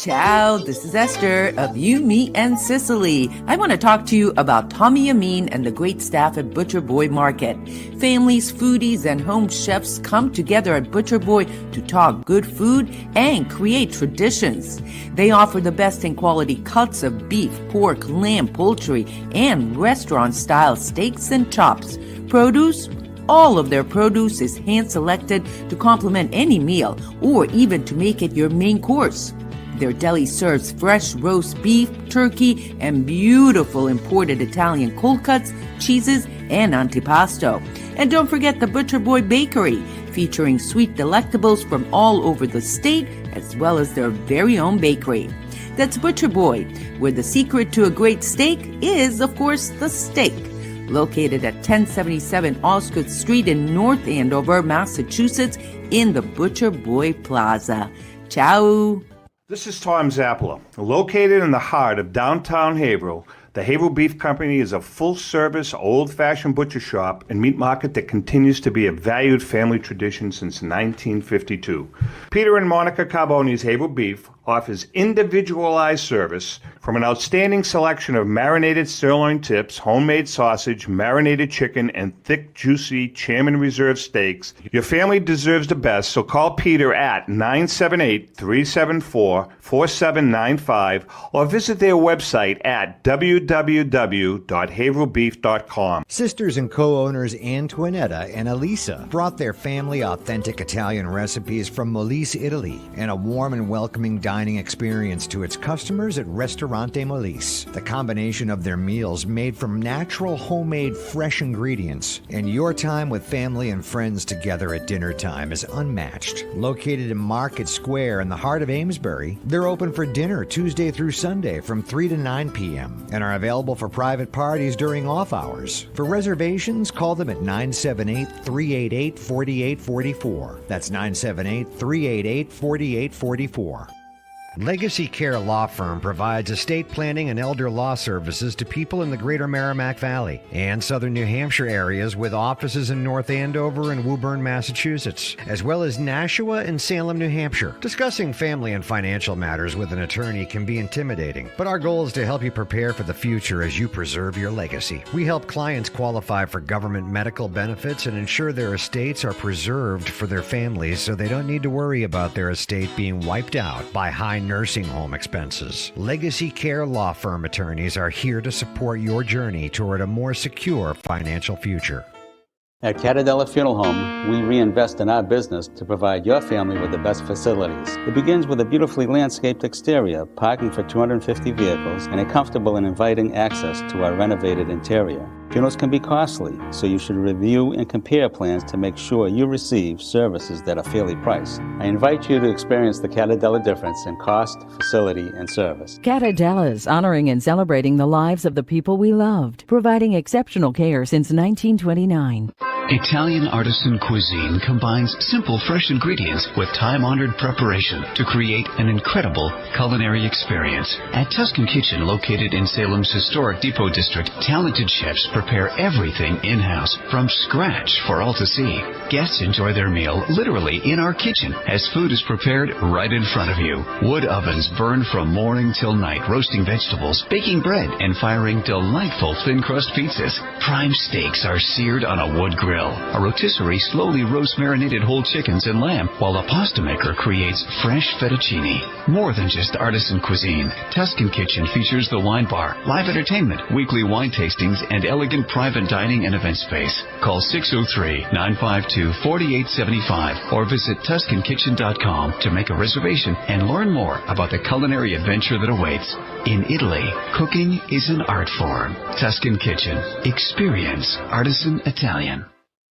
Ciao, this is Eszter of You, Me, and Sicily. I want to talk to you about Tommy Amin and the great staff at Butcher Boy Market. Families, foodies, and home chefs come together at Butcher Boy to talk good food and create traditions. They offer the best in quality cuts of beef, pork, lamb, poultry, and restaurant-style steaks and chops. Produce? All of their produce is hand-selected to complement any meal or even to make it your main course. Their deli serves fresh roast beef, turkey, and beautiful imported Italian cold cuts, cheeses, and antipasto. And don't forget the Butcher Boy Bakery, featuring sweet delectables from all over the state, as well as their very own bakery. That's Butcher Boy, where the secret to a great steak is, of course, the steak. Located at 1077 Osgood Street in North Andover, Massachusetts, in the Butcher Boy Plaza. Ciao! This is Tom Zappala. Located in the heart of downtown Haverhill, the Haverhill Beef Company is a full-service, old-fashioned butcher shop and meat market that continues to be a valued family tradition since 1952. Peter and Monica Carboni's Haverhill Beef offers individualized service from an outstanding selection of marinated sirloin tips, homemade sausage, marinated chicken, and thick, juicy Chairman Reserve steaks. Your family deserves the best, so call Peter at 978-374-4795 or visit their website at www.haverhillbeef.com. Sisters and co-owners Antoinetta and Elisa brought their family authentic Italian recipes from Molise, Italy, and a warm and welcoming dining experience to its customers at Ristorante Molise. The combination of their meals made from natural, homemade, fresh ingredients and your time with family and friends together at dinner time is unmatched. Located in Market Square in the heart of Amesbury, they're open for dinner Tuesday through Sunday from 3 to 9 p.m. and are available for private parties during off hours. For reservations, call them at 978-388-4844. That's 978-388-4844. Legacy Care Law Firm provides estate planning and elder law services to people in the greater Merrimack Valley and southern New Hampshire areas with offices in North Andover and Woburn, Massachusetts, as well as Nashua and Salem, New Hampshire. Discussing family and financial matters with an attorney can be intimidating, but our goal is to help you prepare for the future as you preserve your legacy. We help clients qualify for government medical benefits and ensure their estates are preserved for their families so they don't need to worry about their estate being wiped out by high nursing home expenses. Legacy Care Law Firm attorneys are here to support your journey toward a more secure financial future. At Ciao Funeral Home, we reinvest in our business to provide your family with the best facilities. It begins with a beautifully landscaped exterior, parking for 250 vehicles, and a comfortable and inviting access to our renovated interior. Funerals can be costly, so you should review and compare plans to make sure you receive services that are fairly priced. I invite you to experience the Ciao difference in cost, facility, and service. Ciao, honoring and celebrating the lives of the people we loved, providing exceptional care since 1929. Italian artisan cuisine combines simple, fresh ingredients with time-honored preparation to create an incredible culinary experience. At Tuscan Kitchen, located in Salem's historic Depot District, talented chefs prepare everything in-house from scratch for all to see. Guests enjoy their meal literally in our kitchen as food is prepared right in front of you. Wood ovens burn from morning till night, roasting vegetables, baking bread, and firing delightful thin-crust pizzas. Prime steaks are seared on a wood grill. A rotisserie slowly roasts marinated whole chickens and lamb, while a pasta maker creates fresh fettuccine. More than just artisan cuisine, Tuscan Kitchen features the wine bar, live entertainment, weekly wine tastings, and elegant private dining and event space. Call 603-952-4875 or visit TuscanKitchen.com to make a reservation and learn more about the culinary adventure that awaits. In Italy, cooking is an art form. Tuscan Kitchen. Experience artisan Italian.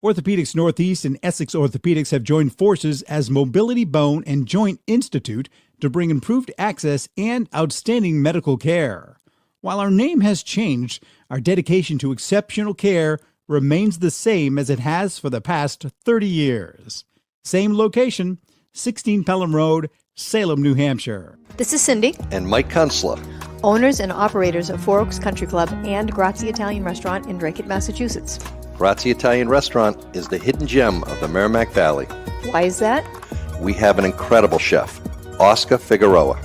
Orthopedics Northeast and Essex Orthopedics have joined forces as Mobility Bone and Joint Institute to bring improved access and outstanding medical care. While our name has changed, our dedication to exceptional care remains the same as it has for the past 30 years. Same location, 16 Pelham Road, Salem, New Hampshire. This is Cindy. And Mike Kunstler, Owners and operators of Four Oaks Country Club and Grazie Italian Restaurant in Drake, Massachusetts. Grazie Italian Restaurant is the hidden gem of the Merrimack Valley. Why is that? We have an incredible chef, Oscar Figueroa.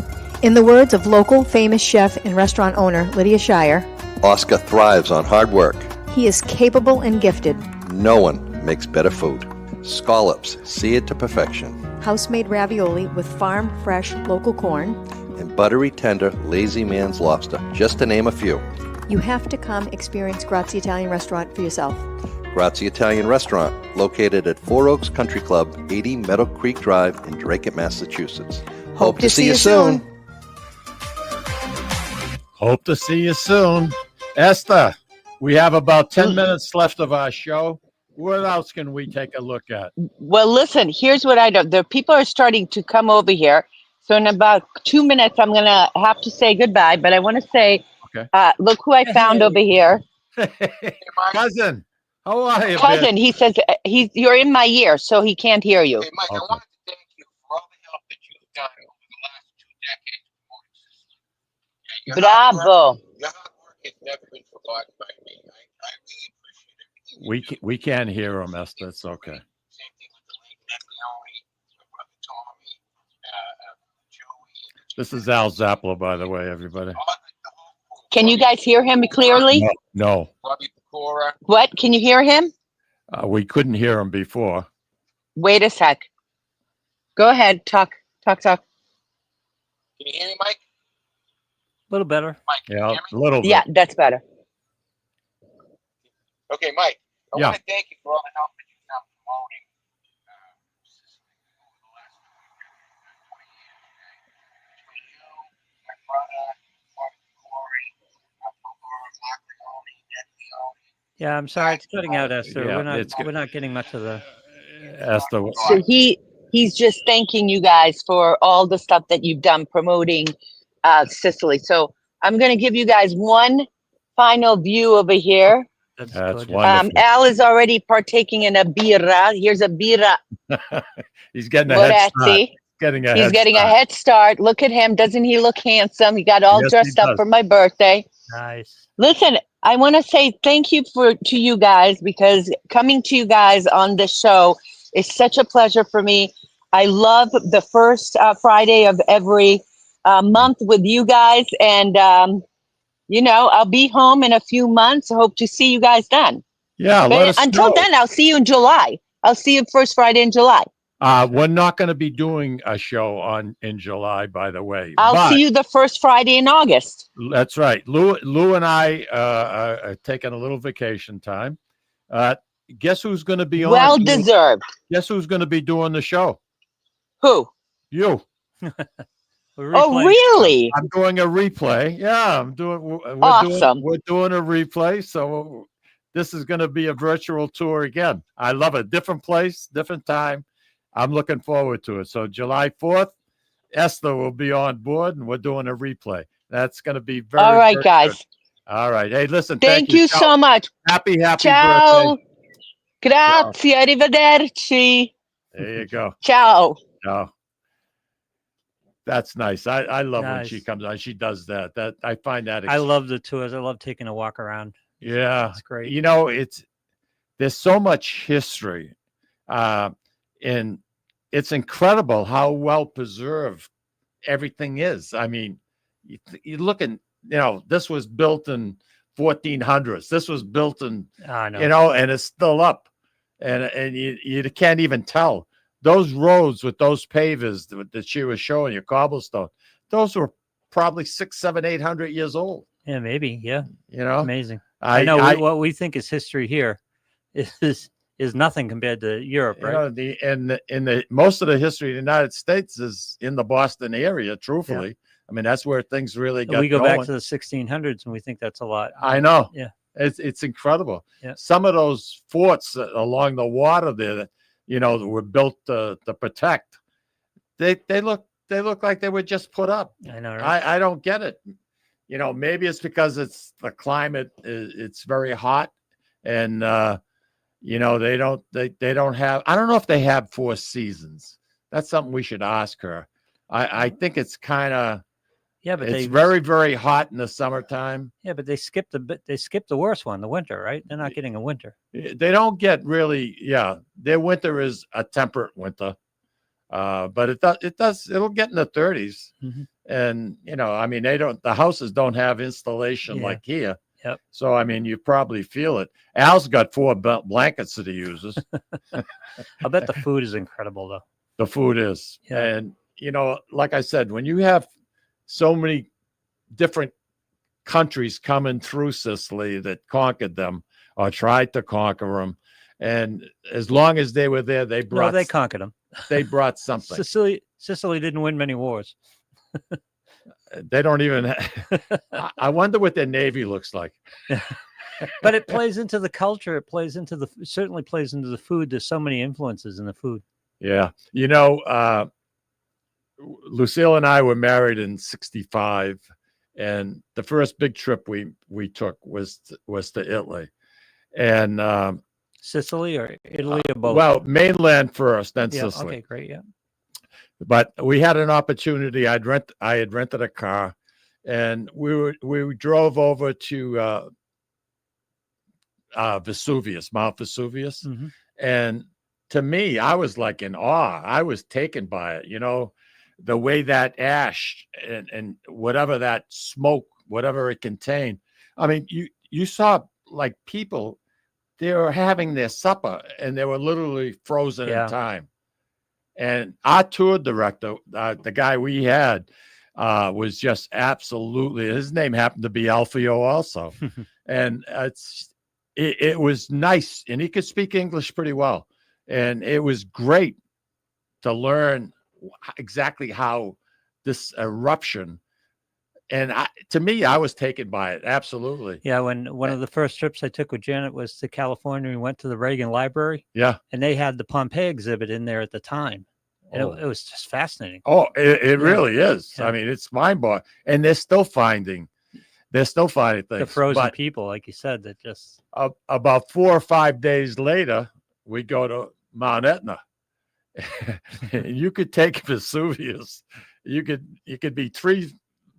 In the words of local famous chef and restaurant owner Lydia Shire, Oscar thrives on hard work. he is capable and gifted. No one makes better food. Scallops, seared to perfection. House-made ravioli with farm-fresh local corn. And buttery, tender, lazy man's lobster, just to name a few. You have to come experience Grazie Italian Restaurant for yourself. Grazie Italian Restaurant, located at 4 Oaks Country Club, 80 Meadow Creek Drive in Drake, Massachusetts. Hope to see you soon. Hope to see you soon. Esther, we have about 10 minutes left of our show. What else can we take a look at? Well, listen, here's what I do. The people are starting to come over here. So in about 2 minutes, I'm going to have to say goodbye. But I want to say, look who I found over here. Cousin, how are you? Cousin, he says, you're in my ear, so he can't hear you. Hey, Mike, I wanted to thank you for all the help that you've done over the last 2 decades. Bravo. Your hard work has never been forgotten by me. I really appreciate everything. We can't hear him, Esther. It's okay. Same thing with the late Leone, my brother Tommy, Joey. This is Al Zappler, by the way, everybody. Can you guys hear him clearly? No. Bobby Pecora. What? Can you hear him? We couldn't hear him before. Wait a sec. Go ahead. Talk. Can you hear me, Mike? A little better. Mike, Yeah, a little bit. Yeah, that's better. Okay, Mike, I Yeah. want to thank you for all the help that you've done promoting Sicily over the last 20 years. Between you, my brother, Bobby Corey, Mark Leone, Ed Leone. Yeah, I'm sorry, it's cutting out, Esther. Yeah, We're not getting much of the. Esther. So he's just thanking you guys for all the stuff that you've done promoting Sicily. So I'm going to give you guys one final view over here. That's wonderful. Al is already partaking in a birra. Here's a birra. He's getting a head start. He's getting a head start. Look at him. Doesn't he look handsome? He got all dressed up for my birthday. Nice. Listen, I want to say thank you to you guys, because coming to you guys on this show is such a pleasure for me. I love the first Friday of every month with you guys. And, I'll be home in a few months. I hope to see you guys then. Yeah. But until then, I'll see you in July. I'll see you first Friday in July. We're not going to be doing a show in July, by the way. I'll see you the first Friday in August. That's right. Lou and I are taking a little vacation time. Guess who's going to be on? Well deserved. Guess who's going to be doing the show? Who? You. Oh, really? I'm doing a replay. Yeah, I'm doing. Awesome. We're doing a replay. So this is going to be a virtual tour again. I love it. Different place, different time. I'm looking forward to it. So July 4th, Esther will be on board, and we're doing a replay. That's going to be very. All right, very guys. Good. All right. Hey, listen. Thank you so much. Happy Ciao. birthday. Grazie. Ciao. Arrivederci. There you go. Ciao. Ciao. That's nice. I love when Nice. she comes on. She does that. That I find that. I love the tours. I love taking a walk around. Yeah, It's great. There's so much history, and it's incredible how well preserved everything is. I mean, you look at, this was built in 1400s. This was built in, I know. and it's still up, and you can't even tell. Those roads with those pavers that she was showing you, cobblestone, those were probably 600, 700, 800 years old. Yeah, maybe. Yeah. Oh. Amazing. I know what we think is history here is nothing compared to Europe, right? The most of the history of the United States is in the Boston area. Truthfully, I mean, that's where things really got. We go going. back to the 1600s and we think that's a lot. I know. Yeah. It's incredible. Yeah. Some of those forts along the water there that were built to protect. They look like they were just put up. I know. Right? I don't get it. Maybe it's because it's the climate. It's very hot, and they don't have. I don't know if they have 4 seasons. That's something we should ask her. I think it's kind of. Yeah, but it's very, very hot in the summertime. Yeah, but they skipped the worst one, the winter, right? They're not getting a winter. They don't get really. Yeah, their winter is a temperate winter, but it'll get in the 30s, And, I mean, the houses don't have installation like here. Yep. So, I mean, you probably feel it. Al's got 4 blankets that he uses. I bet the food is incredible, though. The food is. Yeah. And, like I said, when you have so many different countries coming through Sicily that conquered them or tried to conquer them, and as long as they were there, they conquered them. They brought something. Sicily didn't win many wars. They don't even. I wonder what their navy looks like. But it plays into the culture. It certainly plays into the food. There's so many influences in the food. Yeah, Lucille and I were married in '65, and the first big trip we took was to Italy, and Sicily or Italy or both. Well, mainland first, then Sicily. Okay, great, yeah. But we had an opportunity. I had rented a car, and we drove over to Mount Vesuvius, Mm-hmm. and to me, I was like in awe. I was taken by it. The way that ash and whatever that smoke, whatever it contained. I mean, you saw like people, they were having their supper and they were literally frozen in time. And our tour director, the guy we had, was just absolutely. His name happened to be Alfio also, and it was nice, and he could speak English pretty well, and it was great to learn exactly how this eruption. And to me, I was taken by it. Absolutely. Yeah. When one of the first trips I took with Janet was to California, we went to the Reagan Library. Yeah. And they had the Pompeii exhibit in there at the time. And it was just fascinating. Oh, it really is. Yeah. I mean, it's mind-boggling. And they're still finding things. The frozen people, like you said, that just... About 4 or 5 days later, we go to Mount Etna. You could take Vesuvius. You could be 3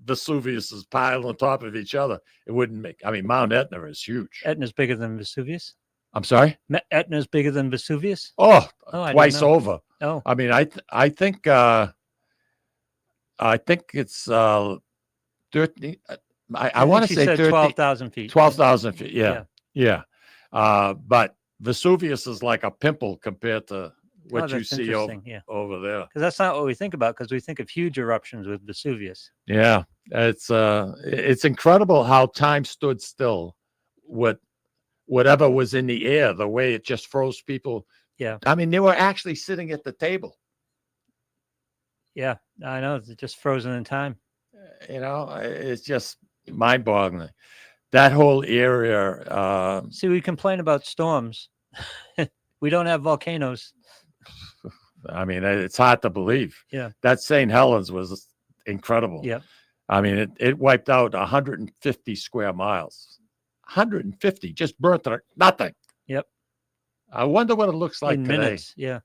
Vesuviuses piled on top of each other. It wouldn't make. I mean, Mount Etna is huge. Etna's bigger than Vesuvius. I'm sorry. Etna's bigger than Vesuvius. Oh, twice over. Oh, I mean, I think it's 13. I want to say 12,000 feet. 12,000 feet. Yeah. But Vesuvius is like a pimple compared to what you see over there. Because that's not what we think about, because we think of huge eruptions with Vesuvius. Yeah, it's incredible how time stood still with whatever was in the air, the way it just froze people. Yeah. I mean, they were actually sitting at the table. Yeah, I know. It's just frozen in time. It's just mind-boggling. That whole area. See, we complain about storms. We don't have volcanoes. I mean, it's hard to believe. Yeah. That St. Helens was incredible. Yeah. I mean, it wiped out 150 square miles. 150 just burnt to nothing. Yep. I wonder what it looks like in today. Minutes. Yeah.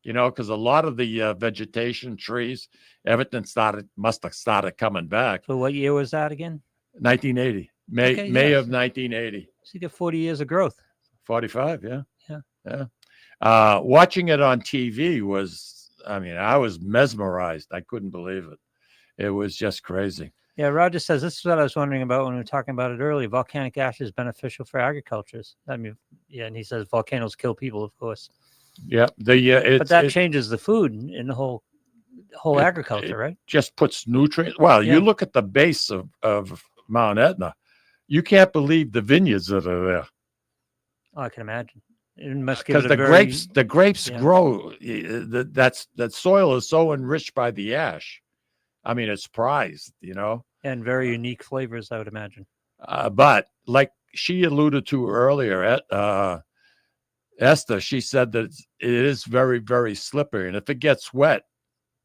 Because a lot of the vegetation, trees, everything must have started coming back. So what year was that again? 1980. May of 1980. So you get 40 years of growth. 45, yeah. Yeah. Watching it on TV I was mesmerized. I couldn't believe it. It was just crazy. Yeah, Roger says, this is what I was wondering about when we were talking about it earlier. Volcanic ash is beneficial for agriculture. I mean, yeah, and he says volcanoes kill people, of course. Yeah, but that changes the food in the whole agriculture, right? Just puts nutrients. Well, you look at the base of Mount Etna, you can't believe the vineyards that are there. Oh, I can imagine. Because the grapes grow. That soil is so enriched by the ash. I mean, it's prized, and very unique flavors, I would imagine. But like she alluded to earlier, Esther, she said that it is very, very slippery, and if it gets wet,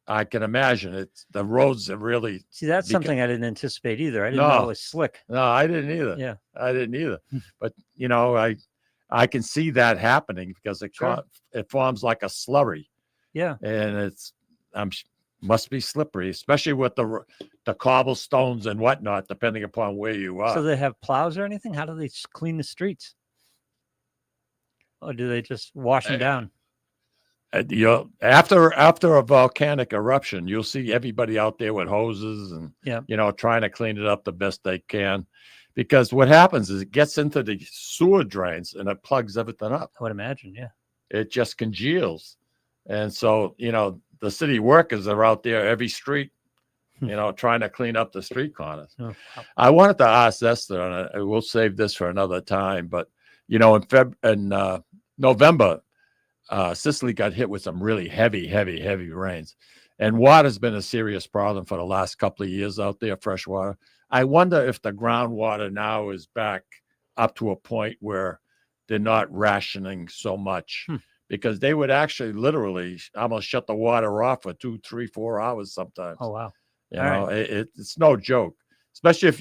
I can imagine the roads are really. See, that's something I didn't anticipate either. I didn't know it was slick. No, I didn't either. Yeah, I didn't either. But I can see that happening because it forms like a slurry. Yeah, and must be slippery, especially with the cobblestones and whatnot, depending upon where you are. So they have plows or anything? How do they clean the streets? Or do they just wash them down? After a volcanic eruption, you'll see everybody out there with hoses and trying to clean it up the best they can, because what happens is it gets into the sewer drains and it plugs everything up. I would imagine, yeah. It just congeals, and so the city workers are out there every street, trying to clean up the street corners. Oh, I wanted to ask Eszter, and we'll save this for another time, but in November. Sicily got hit with some really heavy rains, and water's been a serious problem for the last couple of years out there, fresh water. I wonder if the groundwater now is back up to a point where they're not rationing so much, because they would actually literally almost shut the water off for 2, 3, 4 hours sometimes. Oh, wow. It's no joke, especially if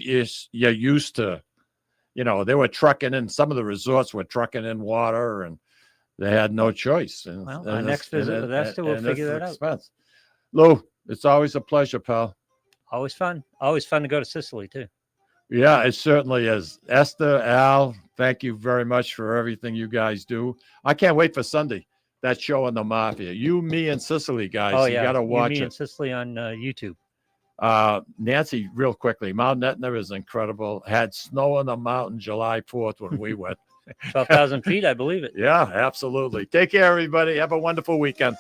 you're used to, they were trucking in, some of the resorts were trucking in water, and they had no choice. Well, our next visit with Eszter, we'll figure that out. Expense. Lou, it's always a pleasure, pal. Always fun. Always fun to go to Sicily, too. Yeah, it certainly is. Eszter, Al, thank you very much for everything you guys do. I can't wait for Sunday, that show on the Mafia. You, Me, and Sicily, guys. Oh, You got to watch Me it. and Sicily on YouTube. Nancy, real quickly, Mount Etna is incredible. Had snow on the mountain July 4th when we went. 12,000 feet, I believe it. Yeah, absolutely. Take care, everybody. Have a wonderful weekend.